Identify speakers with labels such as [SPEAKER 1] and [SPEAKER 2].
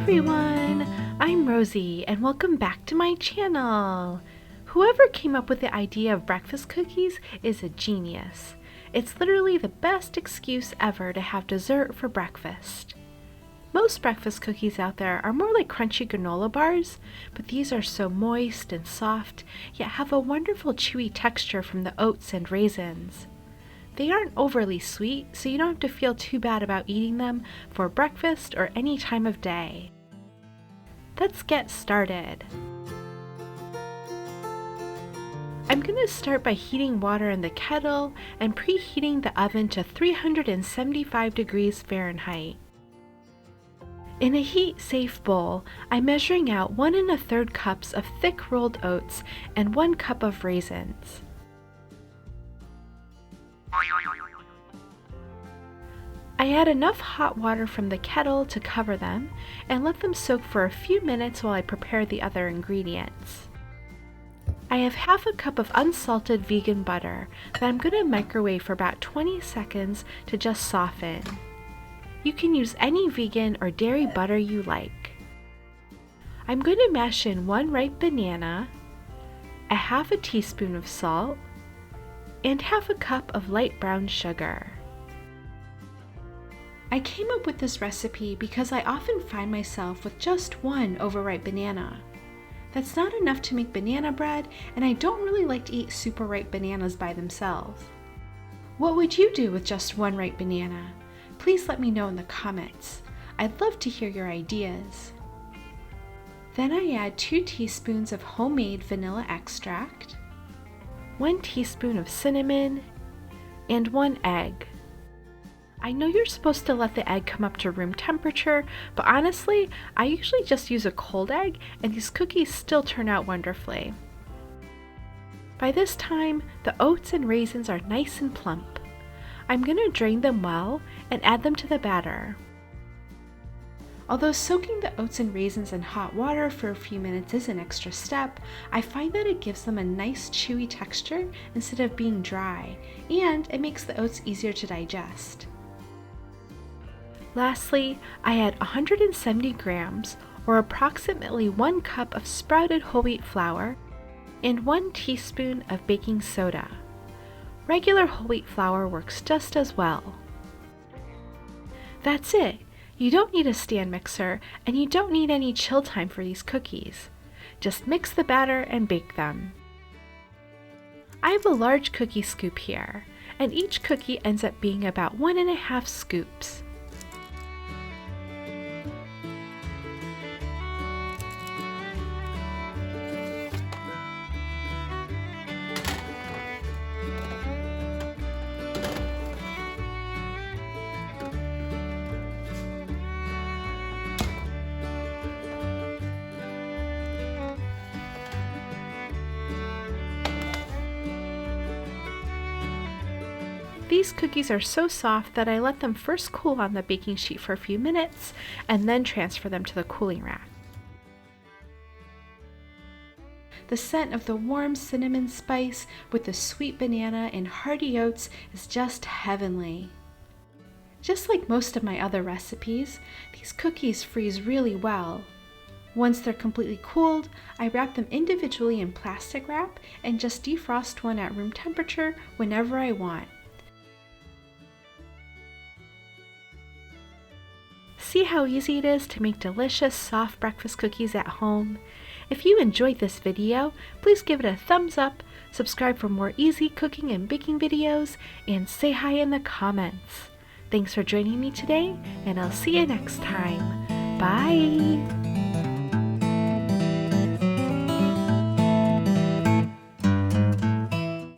[SPEAKER 1] everyone, I'm Rosie and welcome back to my channel. Whoever came up with the idea of breakfast cookies is a genius. It's literally the best excuse ever to have dessert for breakfast. Most breakfast cookies out there are more like crunchy granola bars, but these are so moist and soft, yet have a wonderful chewy texture from the oats and raisins. They aren't overly sweet, so you don't have to feel too bad about eating them for breakfast or any time of day. Let's get started. I'm going to start by heating water in the kettle and preheating the oven to 375 degrees Fahrenheit. In a heat-safe bowl, I'm measuring out 1 1/3 cups of thick rolled oats and 1 cup of raisins. I add enough hot water from the kettle to cover them and let them soak for a few minutes while I prepare the other ingredients. I have half a cup of unsalted vegan butter that I'm going to microwave for about 20 seconds to just soften. You can use any vegan or dairy butter you like. I'm going to mash in 1 ripe banana, a half a teaspoon of salt, and half a cup of light brown sugar. I came up with this recipe because I often find myself with just 1 overripe banana. That's not enough to make banana bread, and I don't really like to eat super ripe bananas by themselves. What would you do with just 1 ripe banana? Please let me know in the comments. I'd love to hear your ideas. Then I add 2 teaspoons of homemade vanilla extract, 1 teaspoon of cinnamon, and 1 egg. I know you're supposed to let the egg come up to room temperature, but honestly, I usually just use a cold egg and these cookies still turn out wonderfully. By this time, the oats and raisins are nice and plump. I'm going to drain them well and add them to the batter. Although soaking the oats and raisins in hot water for a few minutes is an extra step, I find that it gives them a nice chewy texture instead of being dry, and it makes the oats easier to digest. Lastly, I add 170 grams, or approximately 1 cup of sprouted whole wheat flour, and 1 teaspoon of baking soda. Regular whole wheat flour works just as well. That's it! You don't need a stand mixer, and you don't need any chill time for these cookies. Just mix the batter and bake them. I have a large cookie scoop here, and each cookie ends up being about 1 1/2 scoops. These cookies are so soft that I let them first cool on the baking sheet for a few minutes and then transfer them to the cooling rack. The scent of the warm cinnamon spice with the sweet banana and hearty oats is just heavenly. Just like most of my other recipes, these cookies freeze really well. Once they're completely cooled, I wrap them individually in plastic wrap and just defrost one at room temperature whenever I want. See how easy it is to make delicious soft breakfast cookies at home? If you enjoyed this video, please give it a thumbs up, subscribe for more easy cooking and baking videos, and say hi in the comments. Thanks for joining me today, and I'll see you next time. Bye!